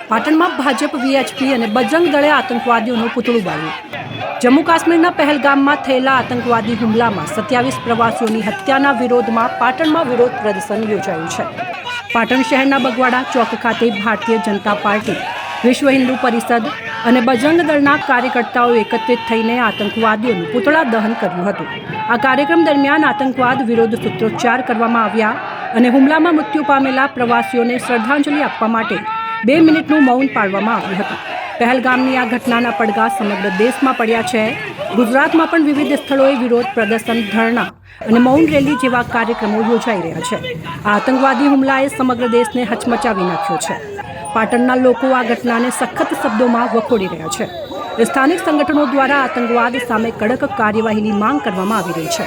પાટણમાં ભાજપ, વીએચપી અને બજરંગ દળે આતંકવાદીઓનું પૂતળું બાળ્યું। જમ્મુ કાશ્મીરના પહેલગામમાં થયેલા આતંકવાદી હુમલામાં 27 પ્રવાસીઓની હત્યાના વિરોધમાં પાટણમાં વિરોધ પ્રદર્શન યોજાયું છે। પાટણ શહેરના બગવાડા ચોક ખાતે ભારતીય જનતા પાર્ટી, વિશ્વ હિન્દુ પરિષદ અને બજરંગ દળના કાર્યકર્તાઓ એકત્રિત થઈને આતંકવાદીઓનું પૂતળા દહન કર્યું હતું। આ કાર્યક્રમ દરમિયાન આતંકવાદ વિરોધ સૂત્રોચ્ચાર કરવામાં આવ્યા અને હુમલામાં મૃત્યુ પામેલા પ્રવાસીઓને શ્રદ્ધાંજલિ આપવા માટે 2 મિનિટનું મૌન પાળવામાં આવ્યું હતું। પહેલગામની આ ઘટનાના પડઘા સમગ્ર દેશમાં પડ્યા છે। ગુજરાતમાં પણ વિવિધ સ્થળોએ વિરોધ પ્રદર્શન, ધરણા અને મૌન રેલી જેવા કાર્યક્રમો યોજાઈ રહ્યા છે। આ આતંકવાદી હુમલાએ સમગ્ર દેશને હચમચાવી નાખ્યો છે। પાટણના લોકો આ ઘટનાને સખત શબ્દોમાં વખોડી રહ્યા છે। સ્થાનિક સંગઠનો દ્વારા આતંકવાદ સામે કડક કાર્યવાહીની માંગ કરવામાં આવી રહી છે।